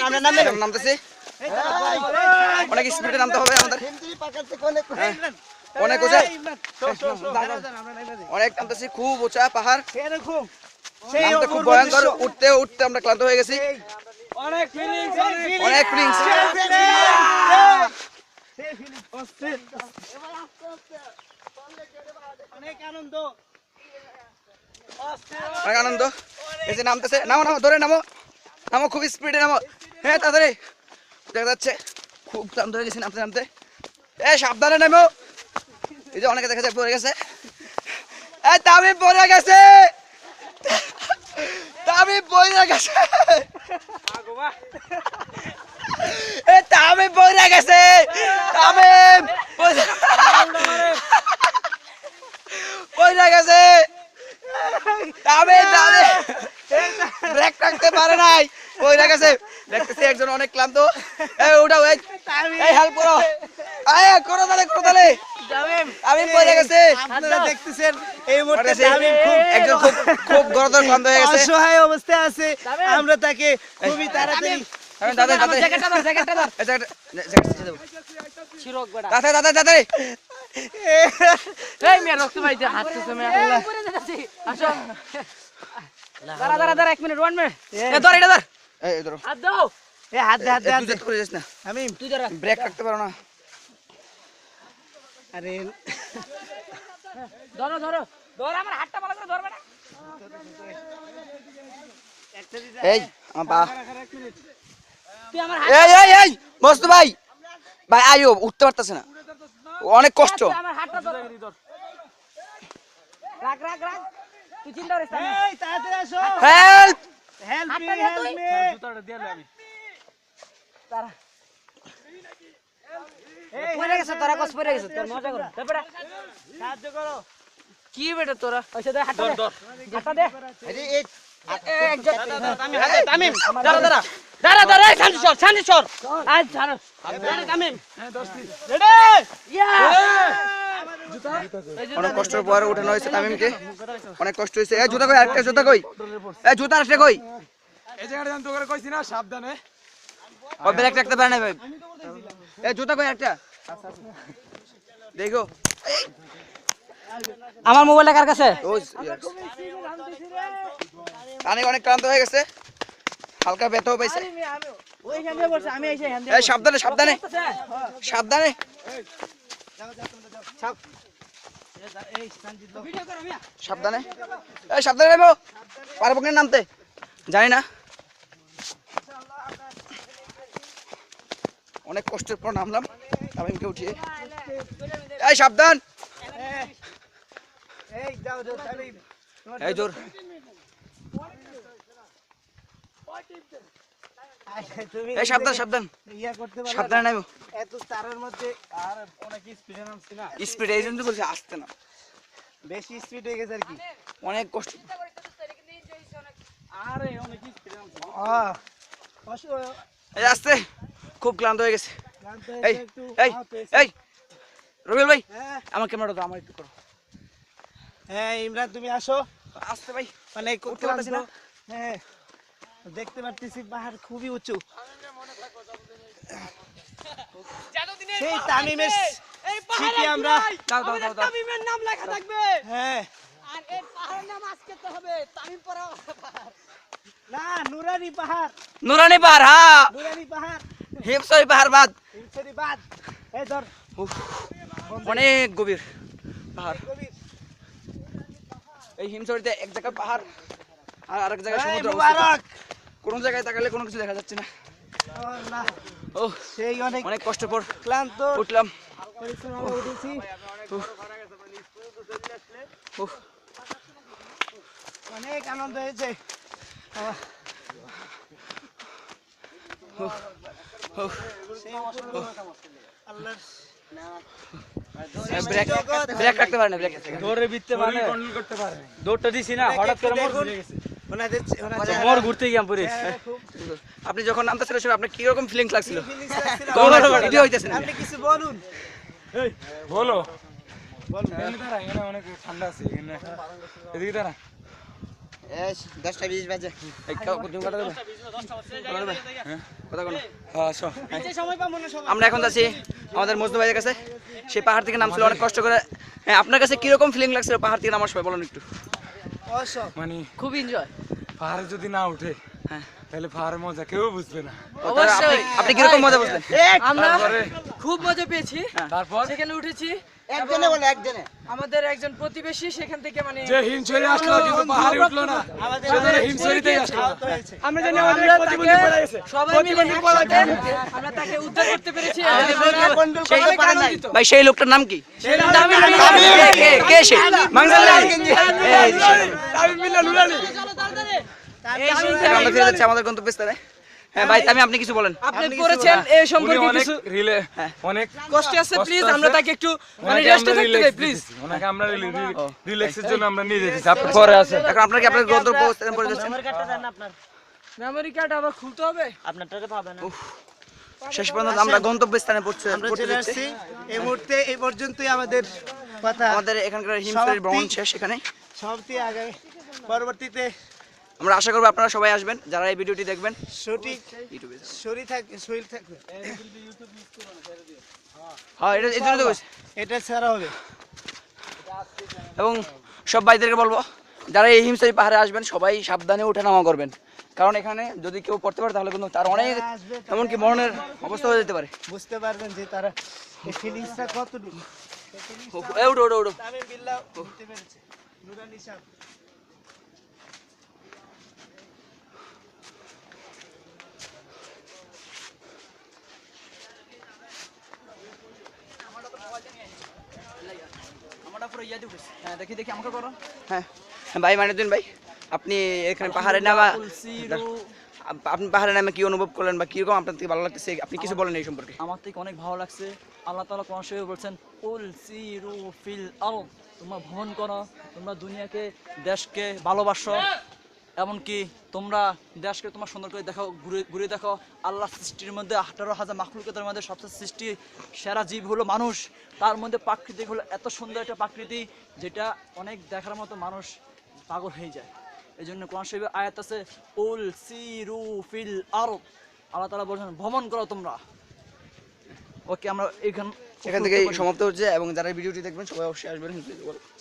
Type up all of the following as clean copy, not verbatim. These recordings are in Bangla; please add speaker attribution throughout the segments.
Speaker 1: আমরা নামে
Speaker 2: নামতেছি অনেক স্পিডে নামতে হবে আমাদের অনেক উঁচা অনেক নামতেছি খুব উঁচা পাহাড় নামতে খুব ভয়ঙ্কর উঠতে উঠতে আমরা ক্লান্ত হয়ে গেছি
Speaker 1: অনেক ফিলিংস
Speaker 2: অনেক ফিলিংস
Speaker 1: অনেক আনন্দ
Speaker 2: অনেক আনন্দ এই যে নামতেছে নামো নামো ধরে নামো নামো খুব স্পিডে নামো হ্যাঁ তাড়াতাড়ি দেখা যাচ্ছে খুব ক্লান্ত হয়ে গেছি নামতে নামতে সাবধানে নামো এই যে অনেকে দেখা যায় পড়ে গেছে তামিম পড়ে গেছে তামিম পড়ে গেছে তামিম পড়ে গেছে তামিম পড়ে গেছে তামিম ব্রেক রাখতে পারে নাই পড়ে গেছে দেখতেছি একজন অনেক ক্লান্ত ওটাও এই হেল্প করো করো তাহলে তামিম পড়ে গেছে
Speaker 1: আপনারা দেখতেছেন এই মুহূর্তে তামিম
Speaker 2: একজন খুব গরদর ক্লান্ত হয়ে গেছে
Speaker 1: অসহায় অবস্থায় আছে আমরা তাকে খুবই তাড়াতাড়ি
Speaker 2: দাদা
Speaker 3: এক মিনিট 1 মিনিট
Speaker 1: আমি
Speaker 2: ব্রেক রাখতে পারো না
Speaker 1: আরে
Speaker 3: ধরো ধরো ধর আমার হাতটা ভালো করে ধরবে না
Speaker 2: এই আমার পা
Speaker 3: তুই আমার
Speaker 2: এই মস্ত ভাই ভাই আইও উঠতে পারতেছে না অনেক কষ্ট
Speaker 3: আমার হাতটা ধর রাখ রাখ রাখ তুই চিন্তা করিস না
Speaker 1: এই তাড়াতাড়ি আসো
Speaker 2: হেল্প
Speaker 1: হেল্প মি
Speaker 3: হাতটা দে
Speaker 1: হেল্প
Speaker 3: তুই।
Speaker 1: মি
Speaker 4: জুতাটা দিয়ে আমি
Speaker 3: তারা
Speaker 1: এই
Speaker 3: পড়ে গেছে তোরা কস পড়ে গেছে তোর মজা কর তারপরে
Speaker 1: সাহায্য করো
Speaker 3: কি বেটা তোরা ওইসে দে হাতটা দে হাতটা দে
Speaker 1: এই
Speaker 3: তামিম দাঁড়া দাঁড়া দাঁড়া দাঁড়া শান্তি সর আজ ছাড়ো তামিম
Speaker 1: রেডি
Speaker 3: ইয়া
Speaker 2: অনেক কষ্টের পর উঠানো হয়েছে তামিমকে অনেক কষ্ট হয়েছে এই জুতা কই আরেকটা জুতা কই এই জুতা আসলে কই
Speaker 4: এই জায়গাটা আমি তোকে কইছি না সাবধানে
Speaker 2: ও ব্রেক রাখতে পারে না ভাই এই জুতা কই একটা দেখো
Speaker 3: আমার মোবাইলটা কার কাছে
Speaker 2: ওই অনেক ক্লান্ত হয়ে গেছে হালকা ব্যথাও পাইছে
Speaker 1: ওইখান দিয়ে বসে আমি এসে হ্যান্ড
Speaker 2: এই সাবধানে সাবধানে সাবধানে
Speaker 1: এই সঞ্জিত লোক
Speaker 2: সাবধানে এই সাবধানে নেবো পারবো কিনা নামতে জানি না অনেক কষ্টের পর নামলাম তামিমকে উঠিয়ে এই সাবধান
Speaker 1: এই যাও যাও তামিম
Speaker 2: এই জোর
Speaker 1: তুমি
Speaker 2: এই সাবধান সাবধান
Speaker 1: ইয়া করতে পারো
Speaker 2: সাবধানে নেবো
Speaker 1: এত তারের মধ্যে
Speaker 4: আর অনেক স্পিডে নামছি না
Speaker 2: স্পিড এই জন্য বলছি আসতে না
Speaker 1: বেশি স্পিড হয়ে গেছে আর কি
Speaker 2: অনেক কষ্ট
Speaker 4: আরে অনেক স্পিডে নামছি
Speaker 2: এই আসতে খুব ক্লান্ত হয়ে গেছে এই
Speaker 1: একটু
Speaker 2: এই এই রবিল ভাই
Speaker 1: হ্যাঁ
Speaker 2: আমার ক্যামেরাটা দাও আমার একটু করো
Speaker 1: হ্যাঁ ইমরান তুমি আসো
Speaker 2: আসতে ভাই
Speaker 1: মানে
Speaker 2: উঠতে পারতেছি না।
Speaker 1: হ্যাঁ দেখতে পারতেছি পাহাড় খুবই উঁচু সেই তামিমের স্মৃতি আমরা
Speaker 2: দাও দাও দাও দাও
Speaker 3: তামিমের নাম লেখা থাকবে
Speaker 1: হ্যাঁ
Speaker 3: আর এই পাহাড়ের নাম আজকে তো হবে তামিম পড়া পাহাড়
Speaker 1: না নুরানি পাহাড়
Speaker 2: নুরানি পাহাড় হ্যাঁ
Speaker 1: নুরানি পাহাড়
Speaker 2: হিমসই পাহাড় বাদ
Speaker 1: হিমছড়ি বাদ এই ধর
Speaker 2: উফ, অনেক গভীর পাহাড়
Speaker 1: গভীর।
Speaker 2: এই হিমসরিতে এক জায়গায় পাহাড় আর আরেক জায়গায়
Speaker 1: এই
Speaker 2: সমুদ্র অবস্থিত।
Speaker 1: মুবারক
Speaker 2: কোন জায়গায় তাকালে কোনো কিছু দেখা যাচ্ছে না
Speaker 1: আল্লাহ,
Speaker 2: ও
Speaker 1: সেই অনেক
Speaker 2: অনেক কষ্ট পর
Speaker 1: ক্লান্ত
Speaker 2: উঠলাম
Speaker 1: পরিশ্রম আমরা উঠেছি
Speaker 2: উফ,
Speaker 1: অনেক আনন্দ হয়েছে
Speaker 2: উফ, উফ।
Speaker 1: আল্লাহর
Speaker 2: ব্রেক ব্রেক রাখতে পারে না ব্রেক
Speaker 4: দৌড়ে বিততে পারে কন্ট্রোল করতে পারে দৌড়টা দিছি না হঠাৎ করে মোর ঘুরে গেছে
Speaker 1: ওনাদের ওনাদের
Speaker 4: মোর ঘুরতে গিয়ে পড়ে
Speaker 1: হ্যাঁ, খুব
Speaker 2: আপনি যখন নামতেছিলেন সময় আপনার কি রকম ফিলিংস লাগছিল
Speaker 1: feelings লাগছিল।
Speaker 2: ভিডিও হইতেছে না
Speaker 1: আপনি কিছু বলুন
Speaker 4: এই বলো
Speaker 1: বলুন
Speaker 4: এখানে দাঁড়া এখানে অনেক ঠান্ডা আছে এখানে এদিকে দাঁড়া
Speaker 1: 10টা 20 বাজে।
Speaker 2: এই তুমি কথা দেবে কথা বলো।
Speaker 4: হ্যাঁ আসো।
Speaker 2: আমরা এখন যাচ্ছি আমাদের মজনু ভাইয়ের কাছে। সেই পাহাড় থেকে নামছিল অনেক কষ্ট করে। হ্যাঁ, আপনার কাছে কিরকম ফিলিং লাগছিল পাহাড় থেকে নামার সময় বলুন একটু।
Speaker 1: অসম।
Speaker 4: মানে
Speaker 3: খুব এনজয়।
Speaker 4: পাহাড়ে যদি না উঠে
Speaker 2: হ্যাঁ।
Speaker 4: তাহলে পাহাড়ের মজা কেউ বুঝবে না।
Speaker 3: অবশ্যই।
Speaker 2: আপনি কিরকম মজা বুঝলেন?
Speaker 3: আমরা
Speaker 4: তারপরে
Speaker 3: খুব মজা পেয়েছি।
Speaker 4: তারপর
Speaker 3: সেখানে উঠেছি।
Speaker 1: একজনে বলে একজনে।
Speaker 3: আমাদের একজন প্রতিবেশী সেখান থেকে মানে
Speaker 4: যে হিমছড়ি আসলো কিন্তু পাহাড়ে উঠলো না, সেজন্য হিমছড়িতেই আসলো।
Speaker 3: আমরা জানি আমাদের প্রতিবন্ধী পড়ে গেছে। সবাই মিলে একসাথে আমরা তাকে উদ্ধার করতে পেরেছি।
Speaker 2: ভাই সেই লোকটার নাম কি? কে সে? আমরা ফিরে যাচ্ছি আমাদের গন্তব্যস্থানে। হ্যাঁ ভাই, আপনি কিছু বলেন।
Speaker 3: আপনি করেছেন এই
Speaker 4: উনি
Speaker 3: সম্পর্কে
Speaker 4: অনেক
Speaker 3: কিছু
Speaker 4: অনেক
Speaker 3: কষ্ট আছে, প্লিজ
Speaker 4: কষ্ট
Speaker 3: আমরা
Speaker 4: আছে।
Speaker 3: তাকে একটু মানে
Speaker 4: ওনাকে
Speaker 3: রেস্টে
Speaker 4: আমরা
Speaker 3: থাকতে
Speaker 4: relax
Speaker 3: দেই প্লিজ।
Speaker 4: দিতেছি। ওনাকে আমরা রিল্যাক্সের জন্য আমরা নিয়ে যেতেছি। আপনি পরে আছেন।
Speaker 2: এখন আপনার কি আপনার গন্তব্যস্থানে পড়ে যাচ্ছেন?
Speaker 3: মেমোরি কার্ড আবার খুলতে হবে।
Speaker 2: শেষ পর্যন্ত আমরা গন্তব্যস্থানে
Speaker 1: আমরা
Speaker 2: পড়তে
Speaker 1: চলে
Speaker 2: যাচ্ছি।
Speaker 1: আসছি। এই মুহূর্তে এই পর্যন্তই আমাদের কথা।
Speaker 2: আমাদের এখানকার হিমছড়ির ভ্রমণ শেষ এখানে।
Speaker 1: সমাপ্তি আগামী পরবর্তীতে
Speaker 2: আমরা আশা করব আপনারা সবাই আসবেন যারা এই ভিডিওটি দেখবেন।
Speaker 1: সঠিক
Speaker 2: ইউটিউবে
Speaker 1: শরীর থাকবে।
Speaker 2: হ্যাঁ, এটা এই জন্য তো বলছি।
Speaker 1: এটা ছাড়া হবে।
Speaker 2: এবং সব ভাইদেরকে বলবো যারা এই হিমছড়ি পাহাড়ে আসবেন সবাই সাবধানে ওঠানামা করবেন, কারণ এখানে যদি কেউ পড়তে পারে তাহলে কিন্তু তার অনেক এমনকি মরণের অবস্থা হয়ে যেতে পারে।
Speaker 1: বুঝতে পারবেন যে তারা এই ফিলিংসটা কতটুকু।
Speaker 2: ওঠো ওঠো ওঠো।
Speaker 1: তামিম বিল্লাহ বুঝতে পেরেছে। নুরানি সাহেব
Speaker 2: হ্যাঁ, দেখি আমাকে করো। হ্যাঁ ভাই মাইনুদ্দিন ভাই, আপনি এখানে পাহাড়ে নামা আপনি পাহাড়ে নামে কি অনুভব করলেন বা কিরকম আপনার থেকে ভালো লাগতেছে আপনি কিছু বলেন এই সম্পর্কে।
Speaker 5: আমার থেকে অনেক ভালো লাগছে। আল্লাহ তাআলা কোরআন শরীফে বলছেন কুল সিরু ফিল আরদ, তোমরা ভ্রমণ করো, তোমরা দুনিয়াকে দেশকে ভালোবাসো, এমনকি তোমরা দেশকে তোমার সুন্দর করে দেখো, ঘুরে দেখো। আল্লাহ সৃষ্টির মধ্যে 18,000 মাখলুকাতের মধ্যে সবচেয়ে সৃষ্টি সেরা জীব হলো মানুষ। তার মধ্যে প্রাকৃতিক হলো এত সুন্দর একটা প্রাকৃতি যেটা অনেক দেখার মতো মানুষ পাগল হয়ে যায়। এই জন্য কোরআন শরীফে আয়াত আছে কুল সিরু ফিল আরদ, আল্লাহ তাআলা বলেন ভ্রমণ করো তোমরা। ওকে, আমরা
Speaker 2: এখান থেকে সমাপ্ত হচ্ছে এবং যারা ভিডিওটি দেখবেন সবাই অবশ্যই আসবেন।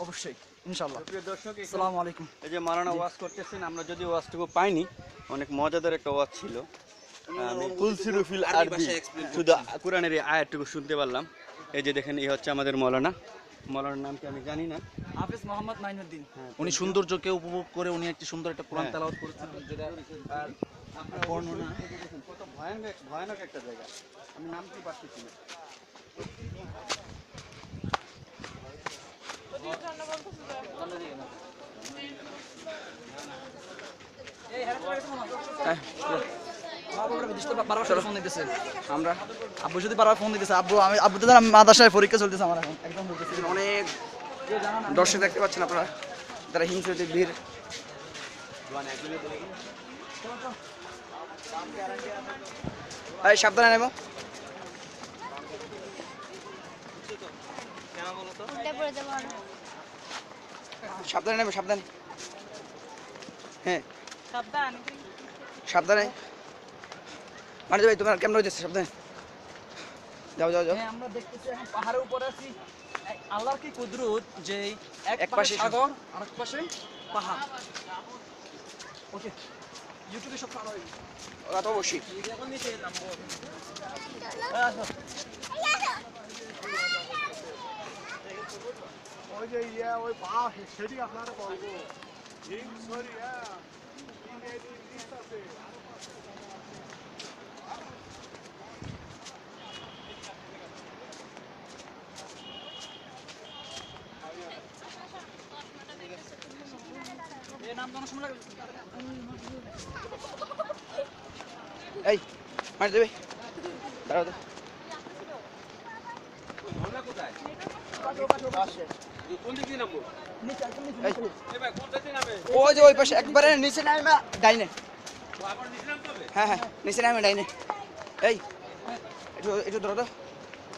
Speaker 5: অবশ্যই ইনশাআল্লাহ।
Speaker 6: প্রিয় দর্শক,
Speaker 5: আসসালামু আলাইকুম।
Speaker 6: এই যে মারানা ওয়াজ করতেছেন, আমরা যদি ওয়াজটুকু পাইনি, অনেক মজাদার একটা ওয়াজ ছিল। আমি কুলসিরু ফিল আরদি শুধু কোরআনের এই আয়াতটুকু শুনতে পারলাম। এই যে দেখেন, এই হচ্ছে আমাদের মৌলানার নাম কি আমি জানি না।
Speaker 5: হাফেজ মোহাম্মদ মাইনুদ্দিন।
Speaker 7: উনি সৌন্দর্যকে উপভোগ করে উনি একটি সুন্দর একটা কোরআন তেলাওয়াত করেছেন, যেটা বর্ণনা
Speaker 6: কত ভয়ানক একটা জায়গা, আমি নাম কি পাচ্ছি না।
Speaker 2: আমরা
Speaker 5: আব্বু যদি বারবার ফোন দিতেছে, আব্বু তো মাদ্রাসায় পরীক্ষা চলতেছে আমার এখন, একদম বলতেছে।
Speaker 2: অনেক দর্শক দেখতে পাচ্ছেন আপনারা যারা হিমছড়িতে ভিড়। ভাই সাবধানে নেব। সাবধানে নেব, সাবধানে। হ্যাঁ সাবধানে। মানে ভাই তোমার কেমন হয়েছে? সাবধানে যাও যাও যাও।
Speaker 5: হ্যাঁ, আমরা দেখতেছি এখন পাহাড়ের উপরে আছি। আল্লাহর কি কুদরত যে এক
Speaker 2: পাশে
Speaker 5: পাশে সাগর আর এক পাশে পাহাড়। ওকে, ইউটিউবে সব ভালো হবে।
Speaker 2: ওরা তো অবশ্যই।
Speaker 1: ওই যে ওই পা সেটি আপনারা বলবো সরি
Speaker 2: এই মার দেবে, দাঁড়াও তো। ওই যে ওই পাশে একবারে নিচে নামে ডাইনে। হ্যাঁ হ্যাঁ, নিচে নামে ডাইনে। এই একটু একটু ধরো তো,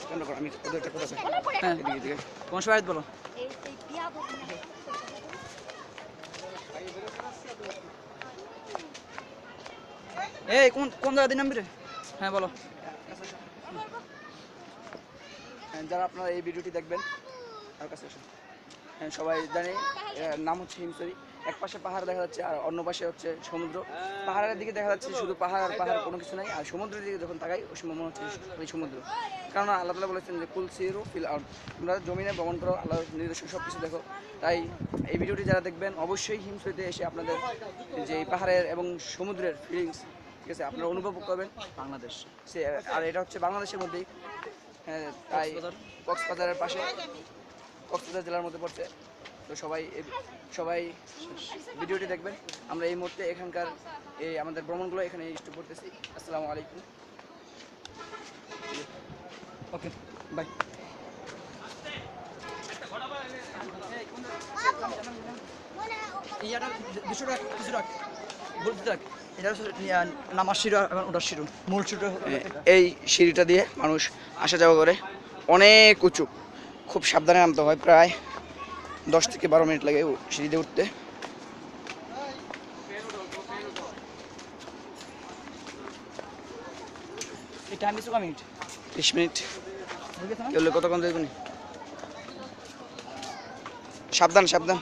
Speaker 2: কেন করো? আমি ওদের একটা কথা আছে। হ্যাঁ এদিকে এদিকে।
Speaker 5: কোন সময় বলো?
Speaker 2: এই কোন কোন জায়গা দিয়ে নামবি রে? হ্যাঁ বলো। যারা আপনারা এই ভিডিওটি দেখবেন আর কাছে আসুন। হ্যাঁ সবাই জানে এর নাম হচ্ছে হিমছড়ি। এক পাশে পাহাড় দেখা যাচ্ছে আর অন্য পাশে হচ্ছে সমুদ্র। পাহাড়ের দিকে দেখা যাচ্ছে শুধু পাহাড় আর পাহাড়, কোনো কিছু নাই। আর সমুদ্রের দিকে যখন তাকাই ওই সময় মনে হচ্ছে এই সমুদ্র। কারণ আল্লাহ তাআলা বলেছেন যে কুল সিরু ফিল আরদ, তোমরা জমিনে ভ্রমণ করো, আল্লাহর নির্দেশন সব কিছু দেখো। তাই এই ভিডিওটি যারা দেখবেন অবশ্যই হিমছড়িতে এসে আপনাদের যে এই পাহাড়ের এবং সমুদ্রের ফিলিংস, ঠিক আছে, আপনারা অনুভব করবেন।
Speaker 5: বাংলাদেশ
Speaker 2: সে আর এটা হচ্ছে বাংলাদেশের মধ্যেই, হ্যাঁ তাই কক্সবাজারের পাশে, কক্সবাজার জেলার মধ্যে পড়ছে। তো সবাই ভিডিওটি দেখবেন। আমরা এই মুহূর্তে এখানকার এই আমাদের ভ্রমণগুলো এখানে স্টপ করতেছি। আসসালামু আলাইকুম, ওকে বাই। ইয়াটা 200 টাকা কিছু রাখ বলতে থাক। এটা নামার সিঁড়ি এবং ওটার সিঁড়ি, মূল সিঁড়ি। এই সিঁড়িটা দিয়ে মানুষ আসা যাওয়া করে, অনেক উঁচু, খুব সাবধানে নামতে হয়। প্রায় 10 থেকে 12 মিনিট লাগে সিঁড়ি দিয়ে উঠতে। এই টাইম দিছো মিনিট? 30 মিনিট। কেউ কতক্ষণ দেখবেন? সাবধান সাবধান।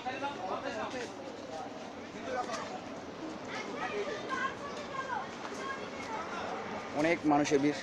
Speaker 2: অনেক মানুষের ভিড়।